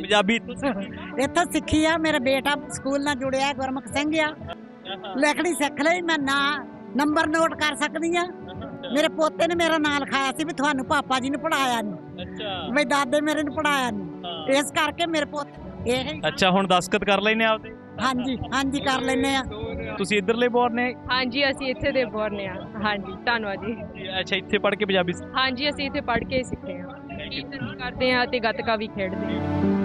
ਪੰਜਾਬੀ ਇੱਥੋਂ ਸਿੱਖੀ ਆ। ਮੇਰਾ ਬੇਟਾ ਸਕੂਲ ਨਾਲ ਜੁੜਿਆ, ਗੁਰਮੁਖ ਸਿੰਘ ਆ। ਲਿਖਣੀ ਸਿੱਖ ਲਈ, ਮੈਂ ਨੰਬਰ ਨੋਟ ਕਰ ਸਕਦੀ ਆ। ਮੇਰੇ ਪੋਤੇ ਨੇ ਮੇਰਾ ਨਾਂ ਲਿਖਾਇਆ ਸੀ ਵੀ ਤੁਹਾਨੂੰ ਪਾਪਾ ਜੀ ਨੇ ਪੜਾਇਆ ਨਹੀਂ, ਅੱਛਾ ਵੀ ਦਾਦੇ ਮੇਰੇ ਨੇ ਪੜਾਇਆ ਨਹੀਂ, ਇਸ ਕਰਕੇ ਮੇਰੇ ਪੋਤੇ ਇਹ। ਅੱਛਾ, ਹੁਣ ਦਸਤਖਤ ਕਰ ਲੈਨੇ ਆਪਦੇ? ਹਾਂਜੀ ਹਾਂਜੀ ਕਰ ਲੈਨੇ ਆ। ਤੁਸੀਂ ਇੱਧਰਲੇ ਬੋਰ ਨੇ? ਹਾਂਜੀ, ਅਸੀਂ ਇੱਥੇ ਦੇ ਬੋਰਨੇ ਆ। ਹਾਂਜੀ, ਧੰਨਵਾਦ ਜੀ। ਅੱਛਾ, ਇੱਥੇ ਪੜ੍ਹ ਕੇ ਪੰਜਾਬੀ ਹਾਂਜੀ, ਅਸੀਂ ਇੱਥੇ ਪੜ੍ਹ ਕੇ ਸਿੱਖੇ ਹਾਂ, ਕੀਰਤਨ ਵੀ ਕਰਦੇ ਹਾਂ ਤੇ ਗੱਤਕਾ ਵੀ ਖੇਡਦੇ ਹਾਂ।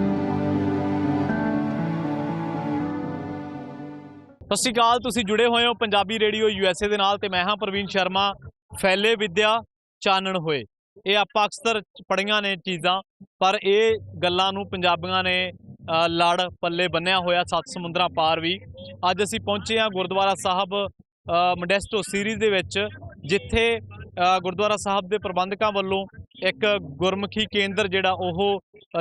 ਸਤਿ ਸ਼੍ਰੀ ਅਕਾਲ, ਤੁਸੀਂ ਜੁੜੇ ਹੋਏ ਹੋ ਪੰਜਾਬੀ ਰੇਡੀਓ USA ਦੇ ਨਾਲ ਤੇ ਮੈਂ ਹਾਂ ਪ੍ਰਵੀਨ ਸ਼ਰਮਾ। ਫੈਲੇ ਵਿਦਿਆ ਚਾਨਣ ਹੋਏ, ਇਹ ਆਪਾਂ ਅਕਸਰ ਪੜ੍ਹੀਆਂ ਨੇ ਚੀਜ਼ਾਂ, ਪਰ ਇਹ ਗੱਲਾਂ ਨੂੰ ਪੰਜਾਬੀਆਂ ਨੇ ਲੜ ਪੱਲੇ ਬੰਨਿਆ ਹੋਇਆ, 7 ਸਮੁੰਦਰਾਂ ਪਾਰ ਵੀ। ਅੱਜ ਅਸੀਂ ਪਹੁੰਚੇ ਹਾਂ ਗੁਰਦੁਆਰਾ ਸਾਹਿਬ ਮੋਡੈਸਟੋ ਸੀਰੀਜ਼ ਦੇ ਵਿੱਚ, ਜਿੱਥੇ ਗੁਰਦੁਆਰਾ ਸਾਹਿਬ ਦੇ ਪ੍ਰਬੰਧਕਾਂ ਵੱਲੋਂ ਇੱਕ ਗੁਰਮੁਖੀ ਕੇਂਦਰ ਜਿਹੜਾ ਉਹ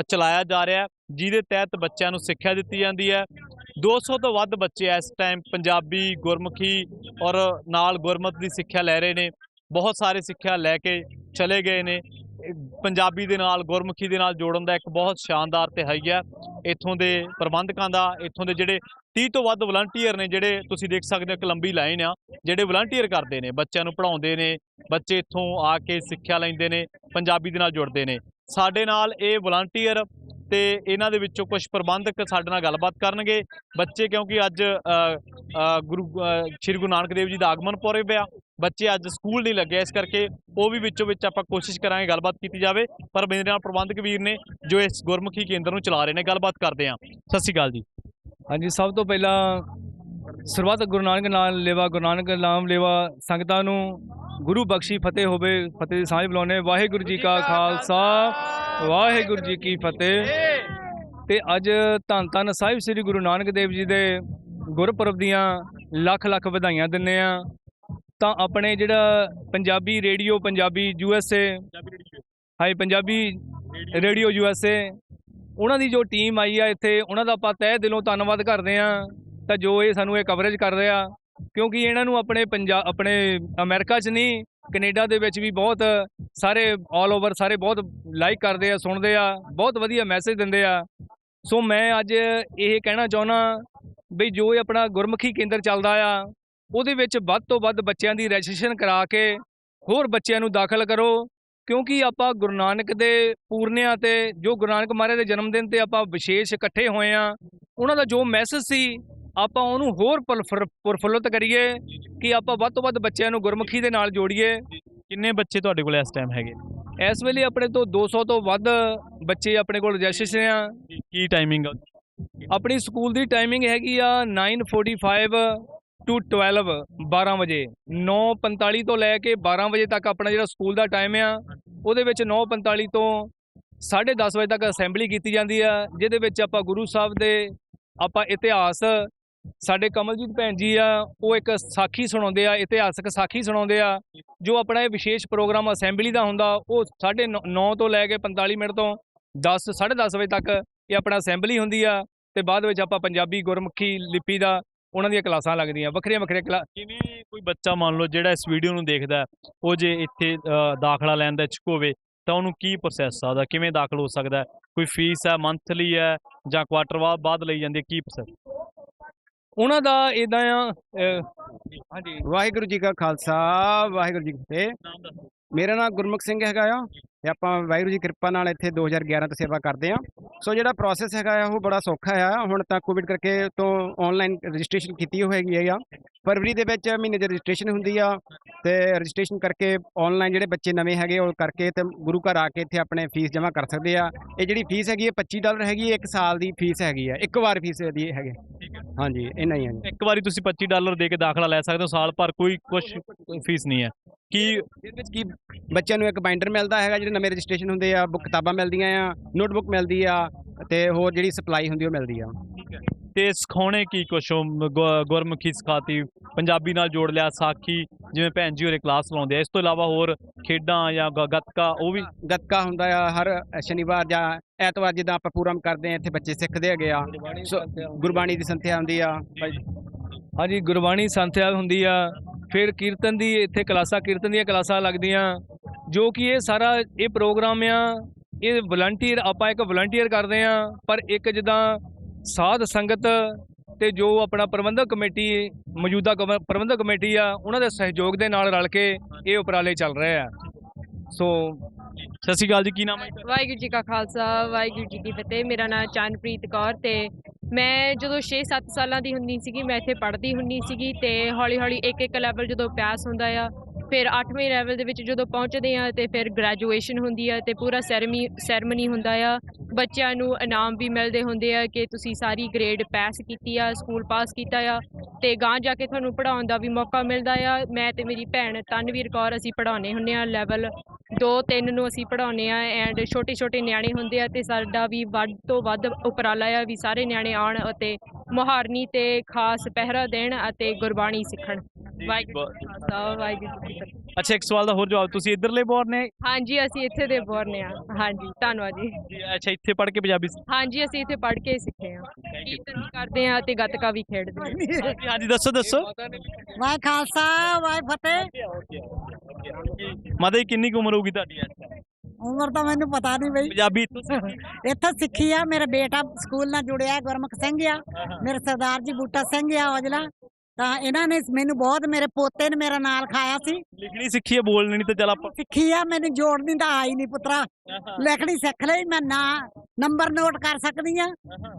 ਚਲਾਇਆ ਜਾ ਰਿਹਾ, ਜਿਹਦੇ ਤਹਿਤ ਬੱਚਿਆਂ ਨੂੰ ਸਿੱਖਿਆ ਦਿੱਤੀ ਜਾਂਦੀ ਹੈ। 200 ਤੋਂ ਵੱਧ ਬੱਚੇ ਇਸ ਟਾਈਮ ਪੰਜਾਬੀ, ਗੁਰਮੁਖੀ ਔਰ ਨਾਲ ਗੁਰਮਤਿ ਦੀ ਸਿੱਖਿਆ ਲੈ ਰਹੇ ਨੇ। ਬਹੁਤ ਸਾਰੇ ਸਿੱਖਿਆ ਲੈ ਕੇ ਚਲੇ ਗਏ ਨੇ। ਪੰਜਾਬੀ ਦੇ ਨਾਲ ਗੁਰਮੁਖੀ ਦੇ ਨਾਲ ਜੋੜਨ ਦਾ ਇੱਕ ਬਹੁਤ ਸ਼ਾਨਦਾਰ ਤਿਹਾਈਆ ਇੱਥੋਂ ਦੇ ਪ੍ਰਬੰਧਕਾਂ ਦਾ। ਇੱਥੋਂ ਦੇ ਜਿਹੜੇ 30 ਤੋਂ ਵੱਧ ਵਲੰਟੀਅਰ ਨੇ, ਜਿਹੜੇ ਤੁਸੀਂ ਦੇਖ ਸਕਦੇ ਹੋ, ਇੱਕ ਲੰਬੀ ਲਾਈਨ ਆ, ਜਿਹੜੇ ਵਲੰਟੀਅਰ ਕਰਦੇ ਨੇ, ਬੱਚਿਆਂ ਨੂੰ ਪੜ੍ਹਾਉਂਦੇ ਨੇ। ਬੱਚੇ ਇੱਥੋਂ ਆ ਕੇ ਸਿੱਖਿਆ ਲੈਂਦੇ ਨੇ, ਪੰਜਾਬੀ ਦੇ ਨਾਲ ਜੁੜਦੇ ਨੇ। ਸਾਡੇ ਨਾਲ ਇਹ ਵਲੰਟੀਅਰ ਤੇ ਇਹਨਾਂ ਦੇ ਵਿੱਚੋਂ ਕੁਝ ਪ੍ਰਬੰਧਕ ਸਾਡੇ ਨਾਲ ਗੱਲਬਾਤ ਕਰਨਗੇ। ਬੱਚੇ, ਕਿਉਂਕਿ ਅੱਜ ਸ਼੍ਰੀ ਗੁਰੂ ਨਾਨਕ ਦੇਵ ਜੀ ਦਾ ਆਗਮਨ ਪੁਰਬ ਆ, ਬੱਚੇ ਅੱਜ ਸਕੂਲ ਨਹੀਂ ਲੱਗੇ, ਇਸ ਕਰਕੇ ਉਹ ਵੀ ਵਿੱਚੋਂ ਵਿੱਚ ਆਪਾਂ ਕੋਸ਼ਿਸ਼ ਕਰਾਂਗੇ ਗੱਲਬਾਤ ਕੀਤੀ ਜਾਵੇ। ਪਰ ਮੇਰੇ ਨਾਲ ਪ੍ਰਬੰਧਕ ਵੀਰ ਨੇ ਜੋ ਇਸ ਗੁਰਮੁਖੀ ਕੇਂਦਰ ਨੂੰ ਚਲਾ ਰਹੇ ਨੇ, ਗੱਲਬਾਤ ਕਰਦੇ ਹਾਂ। ਸਤਿ ਸ਼੍ਰੀ ਅਕਾਲ ਜੀ। ਹਾਂਜੀ, ਸਭ ਤੋਂ ਪਹਿਲਾਂ ਸਰਬੱਤ ਗੁਰੂ ਨਾਨਕ ਨਾਮ ਲੇਵਾ, ਗੁਰੂ ਨਾਨਕ ਨਾਮ ਲੇਵਾ ਸੰਗਤਾਂ ਨੂੰ ਗੁਰੂ ਬਖਸ਼ੀ ਫਤਿਹ ਹੋਵੇ, ਫਤਿਹ ਦੀ ਸਾਂਝ ਬੁਲਾਉਂਦੇ। ਵਾਹਿਗੁਰੂ ਜੀ ਕਾ ਖਾਲਸਾ, ਵਾਹਿਗੁਰੂ ਜੀ ਕੀ ਫਤਿਹ। ਤੇ ਅੱਜ ਧੰਨ ਧੰਨ ਸਾਹਿਬ ਸ੍ਰੀ ਗੁਰੂ ਨਾਨਕ ਦੇਵ ਜੀ ਦੇ ਗੁਰਪੁਰਬ ਦੀਆਂ ਲੱਖ ਲੱਖ ਵਧਾਈਆਂ ਦਿੰਦੇ ਆ। ਤਾਂ ਆਪਣੇ ਜਿਹੜਾ Punjabi radio, Punjabi USA, high Punjabi radio USA, ਉਹਨਾਂ ਦੀ ਜੋ ਟੀਮ ਆਈ ਆ ਇੱਥੇ, ਉਹਨਾਂ ਦਾ ਆਪਾਂ ਤਹਿ ਦਿਲੋਂ ਧੰਨਵਾਦ ਕਰਦੇ ਹਾਂ। ਤਾਂ ਜੋ ਇਹ ਸਾਨੂੰ ਇਹ ਕਵਰੇਜ ਕਰ ਰਿਹਾ, ਕਿਉਂਕਿ ਇਹਨਾਂ ਨੂੰ ਆਪਣੇ ਆਪਣੇ ਅਮਰੀਕਾ 'ਚ ਨਹੀਂ, ਕੈਨੇਡਾ ਦੇ ਵਿੱਚ ਵੀ ਬਹੁਤ ਸਾਰੇ ਆਲ ਓਵਰ ਸਾਰੇ ਬਹੁਤ ਲਾਈਕ ਕਰਦੇ ਆ, ਸੁਣਦੇ ਆ, ਬਹੁਤ ਵਧੀਆ ਮੈਸੇਜ ਦਿੰਦੇ ਆ। ਸੋ ਮੈਂ ਅੱਜ ਇਹ ਕਹਿਣਾ ਚਾਹੁੰਦਾ ਬਈ ਜੋ ਇਹ ਆਪਣਾ ਗੁਰਮੁਖੀ ਕੇਂਦਰ ਚੱਲਦਾ ਆ, ਉਹਦੇ ਵਿੱਚ ਵੱਧ ਤੋਂ ਵੱਧ ਬੱਚਿਆਂ ਦੀ ਰਜਿਸਟ੍ਰੇਸ਼ਨ ਕਰਾ ਕੇ ਹੋਰ ਬੱਚਿਆਂ ਨੂੰ ਦਾਖਲ ਕਰੋ। ਕਿਉਂਕਿ ਆਪਾਂ ਗੁਰੂ ਨਾਨਕ ਦੇ ਪੂਰਨਿਆਂ 'ਤੇ, ਜੋ ਗੁਰੂ ਨਾਨਕ ਮਹਾਰਾਜ ਦੇ ਜਨਮ ਦਿਨ 'ਤੇ ਆਪਾਂ ਵਿਸ਼ੇਸ਼ ਇਕੱਠੇ ਹੋਏ ਆ, ਉਹਨਾਂ ਦਾ ਜੋ ਮੈਸੇਜ ਸੀ ਆਪਾਂ ਉਹਨੂੰ ਹੋਰ ਪ੍ਰਫੁੱਲਤ ਕਰੀਏ ਕਿ ਆਪਾਂ ਵੱਧ ਤੋਂ ਵੱਧ ਬੱਚਿਆਂ ਨੂੰ ਗੁਰਮੁਖੀ ਦੇ ਨਾਲ ਜੋੜੀਏ। ਕਿੰਨੇ ਬੱਚੇ ਤੁਹਾਡੇ ਕੋਲ ਇਸ ਟਾਈਮ ਹੈਗੇ? ਇਸ ਵੇਲੇ ਆਪਣੇ ਤੋਂ 200 ਤੋਂ ਵੱਧ ਬੱਚੇ ਆਪਣੇ ਕੋਲ ਰਜਿਸਟ੍ਰੇਸ਼ਨ ਆ। ਕੀ ਟਾਈਮਿੰਗ? ਆਪਣੀ ਸਕੂਲ ਦੀ ਟਾਈਮਿੰਗ ਹੈਗੀ ਆ 9:45 to 12, 12 ਵਜੇ। 9:45 ਤੋਂ ਲੈ ਕੇ 12 ਵਜੇ ਤੱਕ ਆਪਣਾ ਜਿਹੜਾ ਸਕੂਲ ਦਾ ਟਾਈਮ ਆ। ਉਹਦੇ ਵਿੱਚ 9:45 ਤੋਂ 10:30 ਵਜੇ ਤੱਕ ਅਸੈਂਬਲੀ ਕੀਤੀ ਜਾਂਦੀ ਆ, ਜਿਹਦੇ ਵਿੱਚ ਆਪਾਂ ਗੁਰੂ ਸਾਹਿਬ ਦੇ ਆਪਾਂ ਇਤਿਹਾਸ, ਸਾਡੇ ਕਮਲਜੀਤ ਭੈਣ ਜੀ ਆ, ਉਹ ਇੱਕ ਸਾਖੀ ਸੁਣਾਉਂਦੇ ਆ, ਇਤਿਹਾਸਕ ਸਾਖੀ ਸੁਣਾਉਂਦੇ ਆ। ਜੋ ਆਪਣਾ ਇਹ ਵਿਸ਼ੇਸ਼ ਪ੍ਰੋਗਰਾਮ ਅਸੈਂਬਲੀ ਦਾ ਹੁੰਦਾ, ਉਹ 9:30 ਤੋਂ ਲੈ ਕੇ 45 ਮਿੰਟ ਤੋਂ 10:30 ਵਜੇ ਤੱਕ ਇਹ ਆਪਣਾ ਅਸੈਂਬਲੀ ਹੁੰਦੀ ਆ। ਤੇ ਬਾਅਦ ਵਿੱਚ ਆਪਾਂ ਪੰਜਾਬੀ ਗੁਰਮੁਖੀ ਲਿਪੀ ਦਾ ਉਹਨਾਂ ਦੀਆਂ ਕਲਾਸਾਂ ਲੱਗਦੀਆਂ, ਵੱਖਰੀਆਂ ਜਿਵੇਂ ਕੋਈ ਬੱਚਾ ਮੰਨ ਲਓ ਜਿਹੜਾ ਇਸ ਵੀਡੀਓ ਨੂੰ ਦੇਖਦਾ, ਉਹ ਜੇ ਇੱਥੇ ਦਾਖਲਾ ਲੈਣ ਦਾ ਇੱਛੁਕ ਹੋਵੇ, ਤਾਂ ਉਹਨੂੰ ਕੀ ਪ੍ਰੋਸੈਸ ਆ ਉਹਦਾ, ਕਿਵੇਂ ਦਾਖਲ ਹੋ ਸਕਦਾ? ਕੋਈ ਫੀਸ ਹੈ, ਮੰਥਲੀ ਹੈ ਜਾਂ ਕੁਆਟਰ ਬਾਅਦ ਲਈ ਜਾਂਦੀ ਹੈ, ਕੀ ਪ੍ਰੋਸੈਸ ਉਹਨਾਂ ਦਾ ਇੱਦਾਂ ਆ? ਹਾਂਜੀ, ਵਾਹਿਗੁਰੂ ਜੀ ਕਾ ਖਾਲਸਾ, ਵਾਹਿਗੁਰੂ ਜੀ ਕੀ ਫਤਿਹ। ਮੇਰਾ ਨਾਮ ਗੁਰਮੁਖ ਸਿੰਘ ਹੈਗਾ ਆ ਤੇ ਆਪਾਂ ਵਾਹਿਗੁਰੂ ਜੀ ਕਿਰਪਾ ਨਾਲ ਇੱਥੇ 2011 ਤੋਂ ਸੇਵਾ ਕਰਦੇ ਆ। ਸੋ ਜਿਹੜਾ ਪ੍ਰੋਸੈਸ ਹੈਗਾ ਆ ਉਹ ਬੜਾ ਸੌਖਾ ਆ। ਹੁਣ ਤਾਂ ਕੋਵਿਡ ਕਰਕੇ ਤੋਂ ਆਨਲਾਈਨ ਰਜਿਸਟ੍ਰੇਸ਼ਨ ਕੀਤੀ ਹੋਏਗੀ ਆ। ਫਰਵਰੀ ਦੇ ਵਿੱਚ ਮਹੀਨੇ ਦੀ ਰਜਿਸਟ੍ਰੇਸ਼ਨ ਹੁੰਦੀ ਆ ਤੇ ਰਜਿਸਟ੍ਰੇਸ਼ਨ ਕਰਕੇ ਆਨਲਾਈਨ ਜਿਹੜੇ ਬੱਚੇ ਨਵੇਂ ਹੈਗੇ ਉਹ ਕਰਕੇ ਤੇ ਗੁਰੂ ਘਰ ਆ ਕੇ ਇੱਥੇ ਆਪਣੇ ਫੀਸ ਜਮ੍ਹਾਂ ਕਰ ਸਕਦੇ ਆ। ਇਹ ਜਿਹੜੀ ਫੀਸ ਹੈਗੀ ਹੈ $25 ਹੈਗੀ ਹੈ, 1 ਸਾਲ ਦੀ ਫੀਸ ਹੈਗੀ ਆ, ਇੱਕ ਵਾਰ ਫੀਸ ਦੀ ਹੈਗੀ। ਹਾਂਜੀ, ਇੰਨਾ ਹੀ ਹੈ। ਇੱਕ ਵਾਰੀ ਤੁਸੀਂ $25 ਦੇ ਕੇ ਦਾਖਲਾ ਲੈ ਸਕਦੇ ਹੋ, ਸਾਲ ਭਰ ਕੋਈ ਕੁਛ ਫੀਸ ਨਹੀਂ ਹੈ। ਕੀ ਇਹਦੇ ਵਿੱਚ ਕੀ ਬੱਚਿਆਂ ਨੂੰ ਇੱਕ ਬਾਈਂਡਰ ਮਿਲਦਾ ਹੈਗਾ, ਜਿਹੜੇ ਨਵੇਂ ਰਜਿਸਟ੍ਰੇਸ਼ਨ ਹੁੰਦੇ ਆ, ਬੁੱਕ ਕਿਤਾਬਾਂ ਮਿਲਦੀਆਂ ਆ, ਨੋਟਬੁੱਕ ਮਿਲਦੀ ਆ ਤੇ ਹੋਰ ਜਿਹੜੀ ਸਪਲਾਈ ਹੁੰਦੀ ਉਹ ਮਿਲਦੀ ਆ। ਤੇ ਸਿਖਾਉਣੇ ਕੀ ਕੁਛ? ਗੁਰਮੁਖੀ ਸਿਖਾਤੀ, ਪੰਜਾਬੀ ਨਾਲ ਜੋੜ ਲਿਆ, ਸਾਖੀ ਜਿਵੇਂ ਭੈਣ ਜੀ ਹੋਰੇ ਕਲਾਸ ਲਾਉਂਦੇ ਆ, ਇਸ ਤੋਂ ਇਲਾਵਾ ਹੋਰ ਖੇਡਾਂ ਜਾਂ ਗੱਤਕਾ? ਉਹ ਵੀ ਗੱਤਕਾ ਹੁੰਦਾ ਆ ਹਰ ਸ਼ਨੀਵਾਰ ਜਾਂ ਐਤਵਾਰ, ਜਿੱਦਾਂ ਆਪਾਂ ਪੂਰਮ ਕਰਦੇ ਆ, ਇੱਥੇ ਬੱਚੇ ਸਿੱਖਦੇ ਹੈਗੇ ਆ। ਗੁਰਬਾਣੀ ਦੀ ਸੰਥਿਆ ਹੁੰਦੀ ਆ। ਹਾਂਜੀ, ਗੁਰਬਾਣੀ ਸੰਥਿਆ ਹੁੰਦੀ ਆ। ਫਿਰ ਕੀਰਤਨ ਦੀ ਇੱਥੇ ਕਲਾਸਾਂ, ਕੀਰਤਨ ਦੀਆਂ ਕਲਾਸਾਂ ਲੱਗਦੀਆਂ, ਜੋ ਕਿ ਇਹ ਸਾਰਾ ਇਹ ਪ੍ਰੋਗਰਾਮ ਆ ਇਹ ਵਲੰਟੀਅਰ ਆਪਾਂ ਇੱਕ ਵਲੰਟੀਅਰ ਕਰਦੇ ਆ, ਪਰ ਇੱਕ ਜਿੱਦਾਂ ਸਾਧ ਸੰਗਤ ਤੇ ਜੋ ਆਪਣਾ ਪ੍ਰਬੰਧਕ ਕਮੇਟੀ ਮੌਜੂਦਾ ਪ੍ਰਬੰਧਕ ਕਮੇਟੀ ਆ ਉਹਨਾਂ ਦੇ ਸਹਿਯੋਗ ਦੇ ਨਾਲ ਰਲ ਕੇ ਇਹ ਉਪਰਾਲੇ ਚੱਲ ਰਹੇ ਆ। ਸੋ ਸਤਿ ਸ਼੍ਰੀ ਅਕਾਲ ਜੀ, ਕੀ ਨਾਮ ਹੈ? ਵਾਹਿਗੁਰੂ ਜੀ ਕਾ ਖਾਲਸਾ ਵਾਹਿਗੁਰੂ ਜੀ ਕੀ ਫਤਿਹ। ਮੇਰਾ ਨਾਮ ਚੰਨਪ੍ਰੀਤ ਕੌਰ ਤੇ ਮੈਂ ਜਦੋਂ 6-7 ਸਾਲਾਂ ਦੀ ਹੁੰਦੀ ਸੀਗੀ ਮੈਂ ਇੱਥੇ ਪੜ੍ਹਦੀ ਹੁੰਦੀ ਸੀਗੀ ਤੇ ਹੌਲੀ ਹੌਲੀ ਇੱਕ ਲੈਵਲ ਜਦੋਂ ਪਾਸ ਹੁੰਦਾ ਆ, ਫਿਰ 8ਵੇਂ ਲੈਵਲ ਦੇ ਵਿੱਚ ਜਦੋਂ ਪਹੁੰਚਦੇ ਆ ਤੇ ਫਿਰ ਗ੍ਰੈਜੂਏਸ਼ਨ ਹੁੰਦੀ ਆ ਤੇ ਪੂਰਾ ਸੈਰਮਨੀ ਹੁੰਦਾ ਆ। ਬੱਚਿਆਂ ਨੂੰ ਇਨਾਮ ਵੀ ਮਿਲਦੇ ਹੁੰਦੇ ਆ ਕਿ ਤੁਸੀਂ ਸਾਰੀ ਗ੍ਰੇਡ ਪਾਸ ਕੀਤੀ ਆ, ਸਕੂਲ ਪਾਸ ਕੀਤਾ ਆ ਤੇ ਗਾਂਹ ਜਾ ਕੇ ਤੁਹਾਨੂੰ ਪੜ੍ਹਾਉਣ ਦਾ ਵੀ ਮੌਕਾ ਮਿਲਦਾ ਆ। ਮੈਂ ਤੇ ਮੇਰੀ ਭੈਣ ਤਨਵੀਰ ਕੌਰ ਅਸੀਂ ਪੜ੍ਹਾਉਂਦੇ ਹੁੰਦੇ ਆ, ਲੈਵਲ 2-3 ਨੂੰ ਅਸੀਂ ਪੜ੍ਹਾਉਂਦੇ ਆ ਐਂਡ ਛੋਟੇ ਨਿਆਣੇ ਹੁੰਦੇ ਆ ਤੇ ਸਾਡਾ ਵੀ ਵੱਧ ਤੋਂ ਵੱਧ ਉਪਰਾਲਾ ਆ ਵੀ ਸਾਰੇ ਨਿਆਣੇ ਆਉਣ ਅਤੇ ਮੁਹਾਰਨੀ ਤੇ ਖਾਸ ਪਹਿਰਾ ਦੇਣ ਅਤੇ ਗੁਰਬਾਣੀ ਸਿੱਖਣ। ਵਾਹਿਗੁਰੂ ਜੀ ਕਾ ਖਾਲਸਾ ਵਾਹਿਗੁਰੂ ਜੀ ਕੀ ਫਤਿਹ। ਅੱਛਾ, ਇੱਕ ਸਵਾਲ ਦਾ ਹੋਰ ਜਵਾਬ, ਤੁਸੀਂ ਇੱਧਰਲੇ ਬੋਰ ਨੇ? ਹਾਂਜੀ, ਅਸੀਂ ਇੱਥੇ ਦੇ ਬੋਰਨ ਆ। ਹਾਂਜੀ, ਧੰਨਵਾਦ ਜੀ। ਅੱਛਾ, ਇੱਥੇ ਪੜ੍ਹ ਕੇ ਪੰਜਾਬੀ ਹਾਂਜੀ, ਅਸੀਂ ਇੱਥੇ ਪੜ੍ਹ ਕੇ ਸਿੱਖੇ ਆ, ਕੀਰਤਨ ਵੀ ਕਰਦੇ ਆ ਤੇ ਗੱਤਕਾ ਵੀ ਖੇਡਦੇ ਆ। ਹਾਂਜੀ ਹਾਂਜੀ, ਦੱਸੋ। ਵਾਹਿ ਖਾਲਸਾ ਵਾਹਿ ਫਤਿਹ। ਮਾਤਾ ਜੀ, ਕਿੰਨੀ ਕੁ ਉਮਰ ਹੋਊਗੀ ਤੁਹਾਡੀ? ਉਮਰ ਤਾਂ ਮੈਨੂੰ ਪਤਾ ਨਹੀਂ ਬਈ, ਪੰਜਾਬੀ ਇੱਥੇ ਸਿੱਖੀ ਆ। ਮੇਰਾ ਬੇਟਾ ਸਕੂਲ ਨਾਲ ਜੁੜਿਆ, ਗੁਰਮੁਖ ਸਿੰਘ ਆ। ਮੇਰੇ ਸਰਦਾਰ ਜੀ ਬੂਟਾ ਸਿੰਘ ਆ ਔਜਲਾ, ਤਾਂ ਇਹਨਾਂ ਨੇ ਮੈਨੂੰ ਬਹੁਤ, ਮੇਰੇ ਪੋਤੇ ਨੇ ਮੇਰਾ ਨਾਲ ਖਾਇਆ ਸੀ। ਲਿਖਣੀ ਸਿੱਖੀ ਹੈ, ਬੋਲਣੀ ਨਹੀਂ, ਤੇ ਚੱਲ ਆਪਾਂ ਸਿੱਖੀ ਆ, ਮੈਨੂੰ ਜੋੜਨੀ ਤਾਂ ਆਈ ਨਹੀਂ ਪੁੱਤਰਾ। ਲਿਖਣੀ ਸਿੱਖ ਲਈ, ਮੈਂ ਨੰਬਰ ਨੋਟ ਕਰ ਸਕਦੀ ਆ,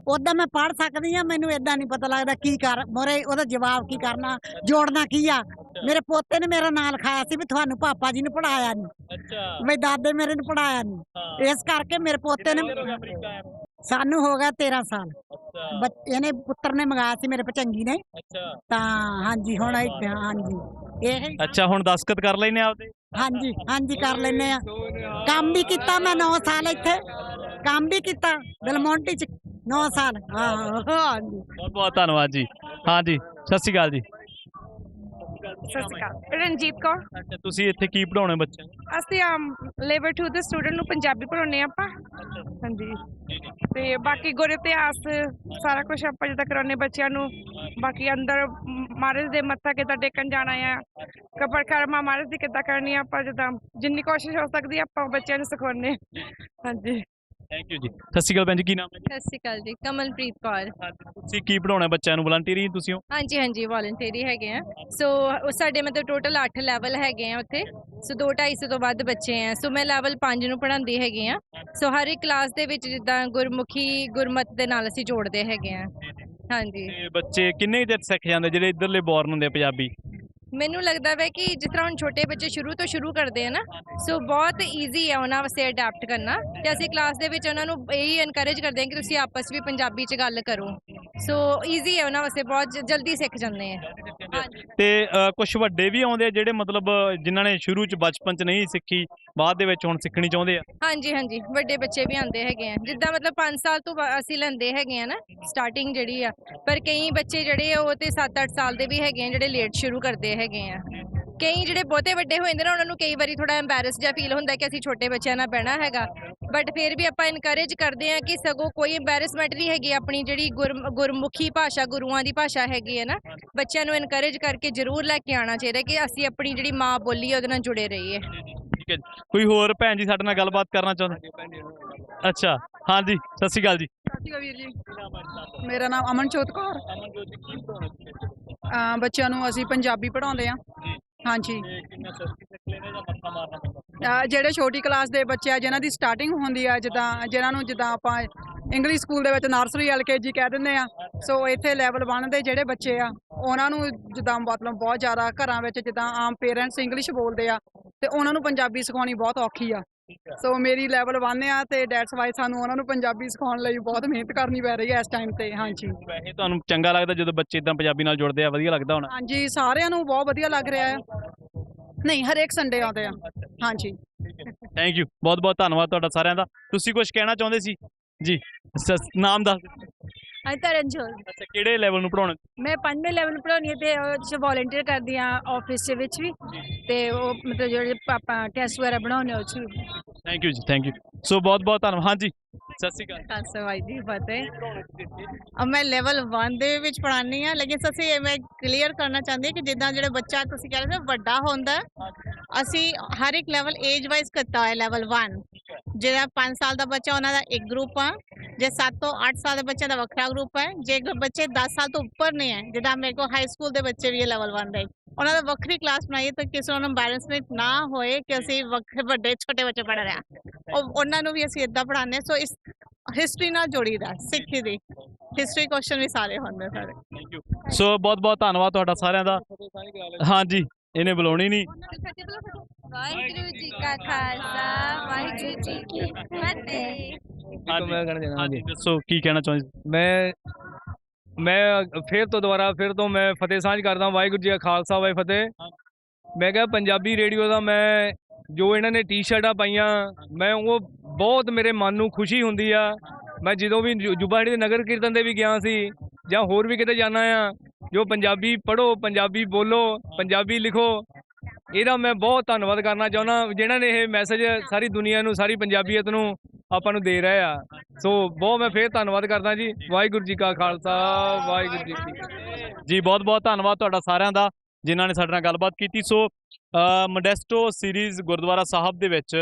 ਉਦਾਂ ਮੈਂ ਪੜ੍ਹ ਸਕਦੀ ਆ। ਮੈਨੂੰ ਏਦਾਂ ਨਹੀਂ ਪਤਾ ਲੱਗਦਾ ਕੀ ਕਰ ਮੋਰੇ ਉਹਦਾ ਜਵਾਬ ਕੀ ਕਰਨਾ, ਜੋੜਨਾ ਕੀ ਆ। ਮੇਰੇ ਪੋਤੇ ਨੇ ਮੇਰਾ ਨਾਲ ਖਾਇਆ ਸੀ ਵੀ ਤੁਹਾਨੂੰ ਪਾਪਾ ਜੀ ਨੇ ਪੜਾਇਆ ਨਹੀਂ, ਵੀ ਦਾਦੇ ਮੇਰੇ ਨੇ ਪੜਾਇਆ ਨਹੀਂ, ਇਸ ਕਰਕੇ ਮੇਰੇ ਪੋਤੇ ਨੇ। ਸਾਨੂੰ ਹੋ ਗਿਆ 13 ਸਾਲ। ਇਹਨੇ ਪੁੱਤਰ ਨੇ ਮੰਗਾਇਆ ਸੀ ਮੇਰੇ ਭਚੰਗੀ ਨੇ, ਤਾਂ ਹਾਂਜੀ ਹੁਣ ਇੱਥੇ ਹਾਂਜੀ ਇਹ ਅੱਛਾ, ਹੁਣ ਦਸਤਖਤ ਕਰ ਲੈਨੇ ਆਪਦੇ? ਹਾਂਜੀ ਕਰ ਲੈਨੇ ਆ। ਕੰਮ ਵੀ ਕੀਤਾ ਮੈਂ 9 ਸਾਲ ਇੱਥੇ, ਕੰਮ ਵੀ ਕੀਤਾ ਦਲਮੋਂਟੀ ਚ 9 ਸਾਲ। ਹਾਂਜੀ, ਬਹੁਤ ਬਹੁਤ ਧੰਨਵਾਦ ਜੀ। ਹਾਂਜੀ, ਸਤਿ ਸ਼੍ਰੀ ਅਕਾਲ ਜੀ। ਸਤਿ ਸ਼੍ਰੀ ਅਕਾਲ। ਰਣਜੀਤ ਕੌਰ। ਅੱਛਾ, ਤੁਸੀਂ ਇੱਥੇ ਕੀ ਪੜਾਉਣੇ ਬੱਚਿਆਂ ਨੂੰ? ਅਸੀਂ ਲੈਵਲ 2 ਦੇ ਸਟੂਡੈਂਟ ਨੂੰ ਪੰਜਾਬੀ ਪੜ੍ਹਾਉਂਦੇ ਹਾਂ ਆਪਾਂ। ਹਾਂਜੀ, ਤੇ ਬਾਕੀ ਗੁਰ ਇਤਿਹਾਸ ਸਾਰਾ ਕੁਝ ਆਪਾਂ ਜਿੱਦਾਂ ਕਰਾਉਂਦੇ ਬੱਚਿਆਂ ਨੂੰ। ਬਾਕੀ ਅੰਦਰ ਮਹਾਰਾਜ ਦੇ ਮੱਥਾ ਕਿੱਦਾਂ ਟੇਕਣ ਜਾਣਾ ਆ, ਪਰਿਕਰਮਾ ਮਹਾਰਾਜ ਦੀ ਕਿੱਦਾਂ ਕਰਨੀ ਆ, ਆਪਾਂ ਜਿੱਦਾਂ ਜਿੰਨੀ ਕੋਸ਼ਿਸ਼ ਹੋ ਸਕਦੀ ਆਪਾਂ ਬੱਚਿਆਂ ਨੂੰ ਸਿਖਾਉਂਦੇ। ਹਾਂਜੀ, ਥੈਂਕ ਯੂ ਜੀ। ਸਤਿ ਸ਼੍ਰੀ ਅਕਾਲ ਭੈਣ ਜੀ, ਕੀ ਨਾਮ ਹੈ? ਸਤਿ ਸ਼੍ਰੀ ਅਕਾਲ ਜੀ, ਕਮਲਪ੍ਰੀਤ ਕੌਰ। ਤੁਸੀਂ ਕੀ ਪੜਾਉਣਾ ਬੱਚਿਆਂ ਨੂੰ? ਵਲੰਟੀਅਰ ਤੁਸੀਂ ਹੋ? ਹਾਂਜੀ ਵਾਲੰਟੀਅਰ ਹੈਗੇ ਆ। ਸੋ ਸਾਡੇ ਮਤਲਬ ਟੋਟਲ 8 ਲੈਵਲ ਹੈਗੇ ਆ ਉੱਥੇ। ਸੋ 200-250 ਤੋਂ ਵੱਧ ਬੱਚੇ ਆ। ਸੋ ਮੈਂ ਲੈਵਲ 5 ਨੂੰ ਪੜ੍ਹਾਉਂਦੀ ਹੈਗੀ ਆ। ਸੋ ਹਰ ਇੱਕ ਕਲਾਸ ਦੇ ਵਿੱਚ ਜਿੱਦਾਂ ਗੁਰਮੁਖੀ ਗੁਰਮਤ ਦੇ ਨਾਲ ਅਸੀਂ ਜੋੜਦੇ ਹੈਗੇ ਆ। ਹਾਂਜੀ, ਤੇ ਬੱਚੇ ਕਿੰਨੇ ਚਿਰ ਸਿੱਖ ਜਾਂਦੇ ਜਿਹੜੇ ਇੱਧਰਲੇ ਬੋਰਨ ਹੁੰਦੇ ਆ ਪੰਜਾਬੀ? ਮੈਨੂੰ ਲੱਗਦਾ ਵਾ ਕਿ ਜਿਸ ਤਰ੍ਹਾਂ ਹੁਣ ਛੋਟੇ ਬੱਚੇ ਸ਼ੁਰੂ ਕਰਦੇ ਆ ਨਾ, ਸੋ ਬਹੁਤ ਈਜ਼ੀ ਆ ਉਹਨਾਂ ਵਾਸਤੇ ਅਡੈਪਟ ਕਰਨਾ। ਤੇ ਅਸੀਂ ਕਲਾਸ ਦੇ ਵਿੱਚ ਉਹਨਾਂ ਨੂੰ ਇਹੀ ਐਨਕਰੇਜ ਕਰਦੇ ਹਾਂ ਕਿ ਤੁਸੀਂ ਆਪਸ ਵਿੱਚ ਪੰਜਾਬੀ 'ਚ ਗੱਲ ਕਰੋ। ਸੋ ਈਜ਼ੀ ਹੈ ਉਹਨਾਂ ਵਾਸਤੇ, ਬਹੁਤ ਜਲਦੀ ਸਿੱਖ ਜਾਂਦੇ ਆ। ਹਾਂਜੀ, ਤੇ ਕੁਝ ਵੱਡੇ ਵੀ ਆਉਂਦੇ ਆ ਜਿਹੜੇ ਮਤਲਬ ਜਿਨ੍ਹਾਂ ਨੇ ਸ਼ੁਰੂ 'ਚ ਬਚਪਨ 'ਚ ਨਹੀਂ ਸਿੱਖੀ, ਬਾਅਦ ਦੇ ਵਿੱਚ ਹੁਣ ਸਿੱਖਣੀ ਚਾਹੁੰਦੇ ਆ? ਹਾਂਜੀ ਵੱਡੇ ਬੱਚੇ ਵੀ ਆਉਂਦੇ ਹੈਗੇ ਆ। ਜਿੱਦਾਂ ਮਤਲਬ 5 ਸਾਲ ਤੋਂ ਅਸੀਂ ਲੈਂਦੇ ਹੈਗੇ ਆ ਨਾ ਸਟਾਰਟਿੰਗ ਜਿਹੜੀ ਆ, ਪਰ ਕਈ ਬੱਚੇ ਜਿਹੜੇ ਆ ਉਹ ਤੇ 7-8 ਸਾਲ ਦੇ ਵੀ ਹੈਗੇ ਆ ਜਿਹੜੇ ਲੇਟ ਸ਼ੁਰੂ ਕਰਦੇ ਹੈਗੇ ਆ। ਕਈ ਜਿਹੜੇ ਬਹੁਤੇ ਵੱਡੇ ਹੋ ਜਾਂਦੇ ਨਾ, ਉਹਨਾਂ ਨੂੰ ਕਈ ਵਾਰੀ ਥੋੜਾ ਐਂਬੈਰਸ ਜਿਹਾ ਫੀਲ ਹੁੰਦਾ ਕਿ ਅਸੀਂ ਛੋਟੇ ਬੱਚਿਆਂ ਨਾਲ ਬਹਿਣਾ ਹੈਗਾ, ਬਟ ਫਿਰ ਵੀ ਆਪਾਂ ਇਨਕਰੇਜ ਕਰਦੇ ਆ ਕਿ ਸਗੋਂ ਕੋਈ ਐਂਬੈਰਸਮੈਂਟ ਨਹੀਂ ਹੈਗੀ। ਆਪਣੀ ਜਿਹੜੀ ਗੁਰਮੁਖੀ ਭਾਸ਼ਾ, ਗੁਰੂਆਂ ਦੀ ਭਾਸ਼ਾ ਹੈਗੀ ਹੈ ਨਾ, ਬੱਚਿਆਂ ਨੂੰ ਇਨਕਰੇਜ ਕਰਕੇ ਜ਼ਰੂਰ ਲੈ ਕੇ ਆਉਣਾ ਚਾਹੀਦਾ ਕਿ ਅਸੀਂ ਆਪਣੀ ਜਿਹੜੀ ਮਾਂ ਬੋਲੀ ਹੈ ਉਹਦੇ ਨਾਲ ਜੁੜੇ ਰਹੀਏ। ਠੀਕ ਹੈ ਜੀ। ਕੋਈ ਹੋਰ ਭੈਣ ਜੀ ਸਾਡੇ ਨਾਲ ਗੱਲਬਾਤ ਕਰਨਾ ਚਾਹੁੰਦੇ? ਅੱਛਾ, ਹਾਂਜੀ, ਸਤਿ ਸ਼੍ਰੀ ਅਕਾਲ ਜੀ। ਸਤਿ ਸ਼੍ਰੀ ਅਕਾਲ ਵੀਰ ਜੀ, ਮੇਰਾ ਨਾਮ ਅਮਨਜੋਤ ਕੌਰ। ਬੱਚਿਆਂ ਨੂੰ ਅਸੀਂ ਪੰਜਾਬੀ ਪੜ੍ਹਾਉਂਦੇ ਆ। ਹਾਂਜੀ, ਜਿਹੜੇ ਛੋਟੀ ਕਲਾਸ ਦੇ ਬੱਚੇ ਆ ਜਿਨ੍ਹਾਂ ਦੀ ਸਟਾਰਟਿੰਗ ਹੁੰਦੀ ਆ, ਜਿਨ੍ਹਾਂ ਨੂੰ ਆਪਾਂ ਇੰਗਲਿਸ਼ ਸਕੂਲ ਦੇ ਵਿੱਚ ਨਰਸਰੀ LKG ਕਹਿ ਦਿੰਦੇ ਆ। ਸੋ ਇੱਥੇ ਲੈਵਲ 1 ਦੇ ਜਿਹੜੇ ਬੱਚੇ ਆ ਉਹਨਾਂ ਨੂੰ ਜਿੱਦਾਂ ਮਤਲਬ ਬਹੁਤ ਜ਼ਿਆਦਾ ਘਰਾਂ ਵਿੱਚ ਜਿੱਦਾਂ ਆਮ ਪੇਰੈਂਟਸ ਇੰਗਲਿਸ਼ ਬੋਲਦੇ ਆ ਤੇ ਉਹਨਾਂ ਨੂੰ ਪੰਜਾਬੀ ਸਿਖਾਉਣੀ ਬਹੁਤ ਔਖੀ ਆ। ਸੋ ਮੇਰੀ ਲੈਵਲ 1 ਆ ਤੇ ਡੈਟਸ ਵਾਈ ਸਾਨੂੰ ਉਹਨਾਂ ਨੂੰ ਪੰਜਾਬੀ ਸਿਖਾਉਣ ਲਈ ਬਹੁਤ ਮਿਹਨਤ ਕਰਨੀ ਪੈ ਰਹੀ ਹੈ ਇਸ ਟਾਈਮ ਤੇ। ਹਾਂਜੀ, ਵੈਸੇ ਤੁਹਾਨੂੰ ਚੰਗਾ ਲੱਗਦਾ ਜਦੋਂ ਬੱਚੇ ਇਦਾਂ ਪੰਜਾਬੀ ਨਾਲ ਜੁੜਦੇ ਆ? ਵਧੀਆ ਲੱਗਦਾ ਹੋਣਾ? ਹਾਂਜੀ, ਸਾਰਿਆਂ ਨੂੰ ਬਹੁਤ ਵਧੀਆ ਲੱਗ ਰਿਹਾ ਹੈ। ਨਹੀਂ, ਹਰੇਕ ਸੰਡੇ ਆਉਂਦੇ ਆ। ਹਾਂਜੀ, ਥੈਂਕ ਯੂ, ਬਹੁਤ ਬਹੁਤ ਧੰਨਵਾਦ ਤੁਹਾਡਾ ਸਾਰਿਆਂ ਦਾ। ਤੁਸੀਂ ਕੁਝ ਕਹਿਣਾ ਚਾਹੁੰਦੇ ਸੀ ਜੀ? ਨਾਮ ਦੱਸ। ਤਰਨਜੋਤ। ਅੱਛਾ, ਕਿਹੜੇ ਲੈਵਲ ਨੂੰ ਪੜਾਉਣਾ? ਮੈਂ 5ਵੇਂ ਲੈਵਲ ਨੂੰ ਪੜ੍ਹਾਉਂਦੀ ਹਾਂ ਤੇ ਉਹ 'ਚ ਵੋਲੰਟੀਅਰ ਕਰਦੀ ਹਾਂ ਆਫਿਸ ਦੇ ਵਿੱਚ ਵੀ, ਤੇ ਉਹ ਮਤਲਬ ਜਿਹੜੇ ਆਪਾਂ ਟੈਸਟ ਵਗੈਰਾ ਬਣਾਉਂਦੇ ਉਹ 'ਚ ਵੀ। ਥੈਂਕ ਯੂ ਜੀ, ਥੈਂਕ ਯੂ। ਸੋ ਬਹੁਤ ਬਹੁਤ ਧੰਨਵਾਦ। ਹਾਂਜੀ, ਸਤਿ ਸ਼੍ਰੀ ਅਕਾਲ। ਖਾਲਸਾ ਵਾਹਿਗੁਰੂ ਜੀ ਫਤਿਹ। ਮੈਂ ਲੈਵਲ 1 ਦੇ ਵਿੱਚ ਪੜ੍ਹਾਉਂਦੀ ਹਾਂ, ਲੇਕਿਨ ਅਸੀਂ ਮੈਂ ਕਲੀਅਰ ਕਰਨਾ ਚਾਹੁੰਦੀ ਹਾਂ ਕਿ ਜਿੱਦਾਂ ਜਿਹੜਾ ਬੱਚਾ ਤੁਸੀਂ ਕਹਿ ਰਹੇ ਹੋ ਵੱਡਾ ਹੁੰਦਾ, ਅਸੀਂ ਹਰ ਇੱਕ ਲੈਵਲ ਏਜ ਵਾਈਜ਼ ਕੀਤਾ ਹੋਇਆ। ਲੈਵਲ 1 ਜਿਹੜਾ 5 ਸਾਲ ਦਾ ਬੱਚਾ ਉਹਨਾਂ ਦਾ ਇੱਕ ਗਰੁੱਪ ਆ, ਜੇ 7 ਤੋਂ 8 ਸਾਲ ਦੇ ਬੱਚਿਆਂ ਦਾ ਵੱਖਰਾ ਗਰੁੱਪ ਹੈ, ਜੇ ਬੱਚੇ 10 ਸਾਲ ਤੋਂ ਉੱਪਰ ਨੇ ਹੈ, ਜਿੱਦਾਂ ਮੇਰੇ ਕੋਲ ਹਾਈ ਸਕੂਲ ਦੇ ਬੱਚੇ ਵੀ ਹੈ ਲੈਵਲ 1 ਦੇ, ਉਹਨਾਂ ਦਾ ਵੱਖਰੀ ਕਲਾਸ ਬਣਾਈਏ ਤਾਂ ਕਿਸੇ ਨੂੰ ਐਮਬੈਰੈਸਮੈਂਟ ਨਾ ਹੋਏ ਕਿ ਅਸੀਂ ਵੱਡੇ ਛੋਟੇ ਬੱਚੇ ਪੜ੍ਹ ਰਹੇ ਹਾਂ, ਉਹਨਾਂ ਨੂੰ ਵੀ ਅਸੀਂ ਇੱਦਾਂ ਪੜ੍ਹਾਉਂਦੇ। ਸੋ ਇਸ ਹਿਸਟਰੀ ਨਾਲ ਜੋੜੀਦਾ, ਸਿੱਖੀ ਦੀ ਹਿਸਟਰੀ ਕੁਐਸਚਨ ਵੀ ਸਾਰੇ ਹੁੰਦੇ ਸਾਡੇ। ਸੋ ਬਹੁਤ ਬਹੁਤ ਧੰਨਵਾਦ ਤੁਹਾਡਾ ਸਾਰਿਆਂ ਦਾ। ਹਾਂਜੀ, ਇਹਨੇ ਬੁਲਾਉਣੀ ਨਹੀਂ। ਵਾਹਿਗੁਰੂ ਜੀ ਕਾ ਖਾਲਸਾ, ਵਾਹਿਗੁਰੂ ਜੀ ਕੀ ਫਤਿਹ। ਮੈਂ ਕਹਿਣਾ ਚਾਹੁੰਦਾ ਹਾਂਜੀ, ਦੱਸੋ ਕੀ ਕਹਿਣਾ ਚਾਹੁੰਦੇ? ਮੈਂ ਫਿਰ ਤੋਂ ਮੈਂ ਫਤਿਹ ਸਾਂਝ ਕਰਦਾ। ਵਾਹਿਗੁਰੂ ਜੀ ਕਾ ਖਾਲਸਾ, ਵਾਹਿ ਫਤਿਹ। ਮੈਂ ਕਿਹਾ ਪੰਜਾਬੀ ਰੇਡੀਓ ਦਾ ਮੈਂ ਜੋ ਇਹਨਾਂ ਨੇ ਟੀ-ਸ਼ਰਟਾਂ ਪਾਈਆਂ, ਮੈਂ ਉਹ ਬਹੁਤ ਮੇਰੇ ਮਨ ਨੂੰ ਖੁਸ਼ੀ ਹੁੰਦੀ ਆ। ਮੈਂ ਜਦੋਂ ਵੀ ਜੁਬਾੜੀ ਦੇ ਨਗਰ ਕੀਰਤਨ ਦੇ ਵੀ ਗਿਆ ਸੀ ਜਾਂ ਹੋਰ ਵੀ ਕਿਤੇ ਜਾਣਾ ਆ, ਜੋ ਪੰਜਾਬੀ ਪੜ੍ਹੋ, ਪੰਜਾਬੀ ਬੋਲੋ, ਪੰਜਾਬੀ ਲਿਖੋ, ਇਹਦਾ ਮੈਂ ਬਹੁਤ ਧੰਨਵਾਦ ਕਰਨਾ ਚਾਹੁੰਦਾ ਜਿਨ੍ਹਾਂ ਨੇ ਇਹ ਮੈਸੇਜ ਸਾਰੀ ਦੁਨੀਆ ਨੂੰ, ਸਾਰੀ ਪੰਜਾਬੀਅਤ ਨੂੰ ਆਪਾਂ ਨੂੰ ਦੇ ਰਹੇ ਆ। ਸੋ ਬਹੁਤ ਮੈਂ ਫੇਰ ਧੰਨਵਾਦ ਕਰਦਾ ਜੀ। ਵਾਹਿਗੁਰੂ ਜੀ ਕਾ ਖਾਲਸਾ, ਵਾਹਿਗੁਰੂ ਜੀ ਕੀ ਫਤਿਹ। ਜੀ ਬਹੁਤ ਬਹੁਤ ਧੰਨਵਾਦ ਤੁਹਾਡਾ ਸਾਰਿਆਂ ਦਾ ਜਿਨ੍ਹਾਂ ਨੇ ਸਾਡੇ ਨਾਲ ਗੱਲਬਾਤ ਕੀਤੀ। ਸੋ ਮੋਡੈਸਟੋ ਸੀਰੀਜ਼ ਗੁਰਦੁਆਰਾ ਸਾਹਿਬ ਦੇ ਵਿੱਚ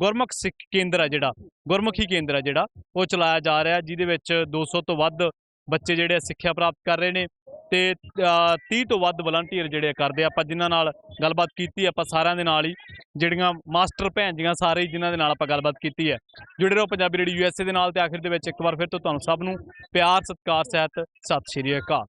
ਗੁਰਮੁਖ ਸਿੱਖ ਕੇਂਦਰ ਹੈ ਜਿਹੜਾ, ਗੁਰਮੁਖੀ ਕੇਂਦਰ ਹੈ ਜਿਹੜਾ, ਉਹ ਚਲਾਇਆ ਜਾ ਰਿਹਾ, ਜਿਹਦੇ ਵਿੱਚ 200 ਤੋਂ ਵੱਧ ਬੱਚੇ ਜਿਹੜੇ ਸਿੱਖਿਆ ਪ੍ਰਾਪਤ ਕਰ ਰਹੇ ਨੇ ਤੇ 30 ਤੋਂ ਵੱਧ ਵਲੰਟੀਅਰ ਜਿਹੜੇ ਕਰਦੇ। ਆਪਾਂ ਜਿਨ੍ਹਾਂ ਨਾਲ ਗੱਲਬਾਤ ਕੀਤੀ, ਆਪਾਂ ਸਾਰਿਆਂ ਦੇ ਨਾਲ ਹੀ ਜਿਹੜੀਆਂ ਮਾਸਟਰ ਭੈਣ ਜੀਆਂ ਸਾਰੇ ਜਿਨ੍ਹਾਂ ਦੇ ਨਾਲ ਆਪਾਂ ਗੱਲਬਾਤ ਕੀਤੀ ਹੈ। ਜੁੜੇ ਰਹੋ ਪੰਜਾਬੀ ਰੇਡੀਓ USA ਦੇ ਨਾਲ। ਤੇ ਆਖਿਰ ਦੇ ਵਿੱਚ ਇੱਕ ਵਾਰ ਫਿਰ ਤੋਂ ਤੁਹਾਨੂੰ ਸਭ ਨੂੰ ਪਿਆਰ, ਸਤਿਕਾਰ ਸਹਿਤ ਸਤਿ ਸ਼੍ਰੀ ਅਕਾਲ।